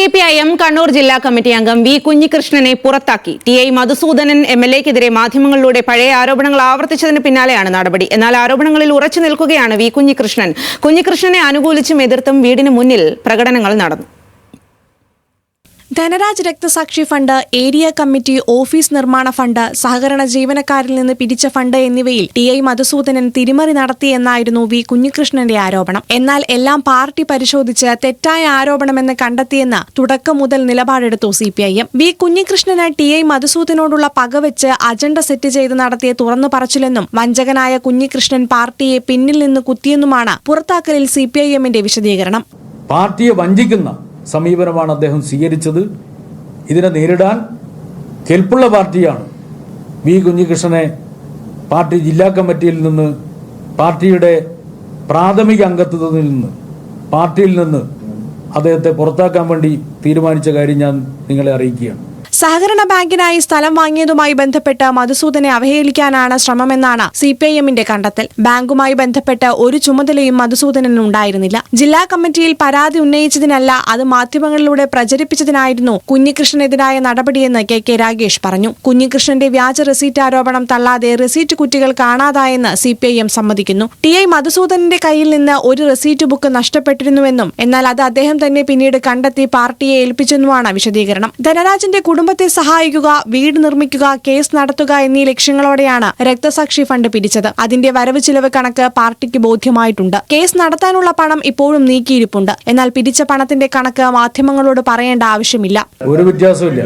CPIM Kannur ജില്ലാ committee അംഗം V കുഞ്ഞികൃഷ്ണനെ പുറത്താക്കി. ടി.ഐ. മധുസൂദനൻ എം.എൽ.എക്കെതിരെ മാധ്യമങ്ങളിലൂടെ പഴയ ആരോപണങ്ങൾ ആവർത്തിച്ചതിന് പിന്നാലെയാണ് നടപടി. എന്നാൽ ആരോപണങ്ങളിൽ ഉറച്ചു നിൽക്കുകയാണ് വി കുഞ്ഞികൃഷ്ണൻ. കുഞ്ഞികൃഷ്ണനെ അനുകൂലിച്ചും എതിർത്തും വീടിന് മുന്നിൽ പ്രകടനങ്ങൾ നടന്നു. ധനരാജ് രക്തസാക്ഷി ഫണ്ട്, ഏരിയ കമ്മിറ്റി ഓഫീസ് നിർമ്മാണ ഫണ്ട്, സഹകരണ ജീവനക്കാരിൽ നിന്ന് പിരിച്ച ഫണ്ട് എന്നിവയിൽ ടി.ഐ. മധുസൂദനൻ തിരിമറി നടത്തിയെന്നായിരുന്നു വി കുഞ്ഞികൃഷ്ണന്റെ ആരോപണം. എന്നാൽ എല്ലാം പാർട്ടി പരിശോധിച്ച് തെറ്റായ ആരോപണമെന്ന് കണ്ടെത്തിയെന്ന് തുടക്കം മുതൽ നിലപാടെടുത്തു സിപിഐഎം. വി കുഞ്ഞികൃഷ്ണന് ടി.ഐ. മധുസൂദനോടുള്ള പകവെച്ച് അജണ്ട സെറ്റ് ചെയ്ത് നടത്തിയ തുറന്നു പറച്ചിലെന്നും വഞ്ചകനായ കുഞ്ഞികൃഷ്ണൻ പാർട്ടിയെ പിന്നിൽ നിന്ന് കുത്തിയെന്നുമാണ് പുറത്താക്കലിൽ സിപിഐഎമ്മിന്റെ വിശദീകരണം. പാർട്ടിയെ വഞ്ചിക്കുന്ന സമീപനമാണ് അദ്ദേഹം സ്വീകരിച്ചത്. ഇതിനെ നേരിടാൻ കെൽപ്പുള്ള പാർട്ടിയാണ്. വി കുഞ്ഞികൃഷ്ണനെ പാർട്ടി ജില്ലാ കമ്മിറ്റിയിൽ നിന്ന്, പാർട്ടിയുടെ പ്രാഥമിക അംഗത്വത്തിൽ നിന്ന്, പാർട്ടിയിൽ നിന്ന് അദ്ദേഹത്തെ പുറത്താക്കാൻ വേണ്ടി തീരുമാനിച്ച കാര്യം ഞാൻ നിങ്ങളെ അറിയിക്കുകയാണ്. സഹകരണ ബാങ്കിനായി സ്ഥലം വാങ്ങിയതുമായി ബന്ധപ്പെട്ട് മധുസൂദനെ അവഹേളിക്കാനാണ് ശ്രമമെന്നാണ് സിപിഐഎമ്മിന്റെ കണ്ടെത്തൽ. ബാങ്കുമായി ബന്ധപ്പെട്ട് ഒരു ചുമതലയും മധുസൂദനന് ഉണ്ടായിരുന്നില്ല. ജില്ലാ കമ്മിറ്റിയിൽ പരാതി ഉന്നയിച്ചതിനല്ല, അത് മാധ്യമങ്ങളിലൂടെ പ്രചരിപ്പിച്ചതിനായിരുന്നു കുഞ്ഞികൃഷ്ണനെതിരായ നടപടിയെന്ന് കെ രാഗേഷ് പറഞ്ഞു. കുഞ്ഞികൃഷ്ണന്റെ വ്യാജ റെസീറ്റ് ആരോപണം തള്ളാതെ റെസീറ്റ് കുറ്റികൾ കാണാതായെന്ന് സിപിഐഎം സമ്മതിക്കുന്നു. ടി.ഐ. മധുസൂദനന്റെ കയ്യിൽ നിന്ന് ഒരു റെസീറ്റ് ബുക്ക് നഷ്ടപ്പെട്ടിരുന്നുവെന്നും എന്നാൽ അത് അദ്ദേഹം തന്നെ പിന്നീട് കണ്ടെത്തി പാർട്ടിയെ ഏൽപ്പിച്ചെന്നുമാണ് വിശദീകരണം. ധനരാജിന്റെ കുടുംബത്തെ സഹായിക്കുക, വീട് നിർമ്മിക്കുക, കേസ് നടത്തുക എന്നീ ലക്ഷ്യങ്ങളോടെയാണ് രക്തസാക്ഷി ഫണ്ട് പിരിച്ചത്. അതിന്റെ വരവ് ചിലവ് കണക്ക് പാർട്ടിക്ക് ബോധ്യമായിട്ടുണ്ട്. കേസ് നടത്താനുള്ള പണം ഇപ്പോഴും നീക്കിയിരിപ്പുണ്ട്. എന്നാൽ പിരിച്ച പണത്തിന്റെ കണക്ക് മാധ്യമങ്ങളോട് പറയേണ്ട ആവശ്യമില്ല. ഒരു വ്യത്യാസമില്ല.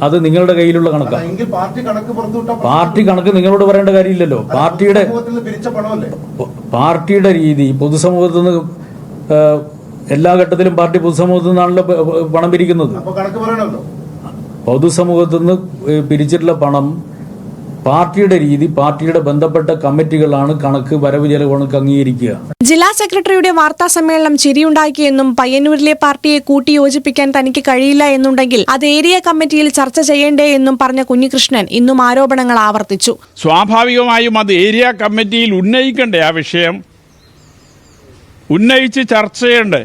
അത് നിങ്ങളുടെ കയ്യിലുള്ള കണക്കാണ്. പാർട്ടി കണക്ക് നിങ്ങളോട് പറയേണ്ട കാര്യമില്ലല്ലോ. പാർട്ടിയുടെ രീതി പൊതുസമൂഹത്തിൽ നിന്ന് എല്ലാ ഘട്ടത്തിലും പാർട്ടി പൊതുസമൂഹത്തിൽ നിന്നാണല്ലോ പണം പിരിക്കുന്നത്. പൊതുസമൂഹത്തിൽ നിന്ന് പിരിച്ചിട്ടുള്ള പണം പാർട്ടിയുടെ രീതി, പാർട്ടിയുടെ ബന്ധപ്പെട്ട കമ്മിറ്റികളാണ് കണക്ക്, വരവ് ചെലവ് കണക്ക് അംഗീകരിക്കുക. ജില്ലാ സെക്രട്ടറിയുടെ വാർത്താ സമ്മേളനം ചിരിയുണ്ടാക്കിയെന്നും പയ്യന്നൂരിലെ പാർട്ടിയെ കൂട്ടിയോജിപ്പിക്കാൻ തനിക്ക് കഴിയില്ല എന്നുണ്ടെങ്കിൽ അത് ഏരിയ കമ്മിറ്റിയിൽ ചർച്ച ചെയ്യേണ്ടേ എന്നും പറഞ്ഞ കുഞ്ഞികൃഷ്ണൻ ഇന്നും ആരോപണങ്ങൾ ആവർത്തിച്ചു. സ്വാഭാവികമായും അത് ഏരിയ കമ്മിറ്റിയിൽ ഉന്നയിക്കണ്ടേ? ആ വിഷയം ഉന്നയിച്ച് ചർച്ച ചെയ്യണ്ടേ?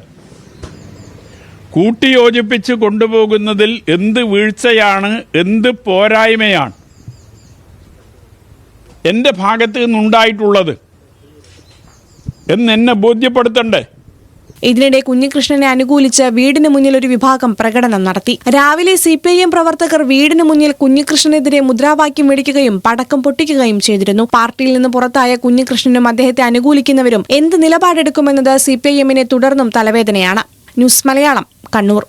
കൂട്ടിയോജിപ്പിച്ച് കൊണ്ടുപോകുന്നതിൽ എന്ത് വീഴ്ചയാണ്, എന്ത് പോരായ്മയാണ് എൻ്റെ ഭാഗത്ത് നിന്നുണ്ടായിട്ടുള്ളത് എന്നെ ബോധ്യപ്പെടുത്തണ്ടേ? ഇതിനിടെ കുഞ്ഞികൃഷ്ണനെ അനുകൂലിച്ച് വീടിന് മുന്നിൽ ഒരു വിഭാഗം പ്രകടനം നടത്തി. രാവിലെ സിപിഐഎം പ്രവർത്തകർ വീടിന് മുന്നിൽ കുഞ്ഞികൃഷ്ണനെതിരെ മുദ്രാവാക്യം വിളിക്കുകയും പടക്കം പൊട്ടിക്കുകയും ചെയ്തിരുന്നു. പാർട്ടിയിൽ നിന്ന് പുറത്തായ കുഞ്ഞികൃഷ്ണനും അദ്ദേഹത്തെ അനുകൂലിക്കുന്നവരും എന്ത് നിലപാടെടുക്കുമെന്നത് സിപിഐഎമ്മിനെ തുടർന്നും തലവേദനയാണ്. ന്യൂസ് മലയാളം, കണ്ണൂർ.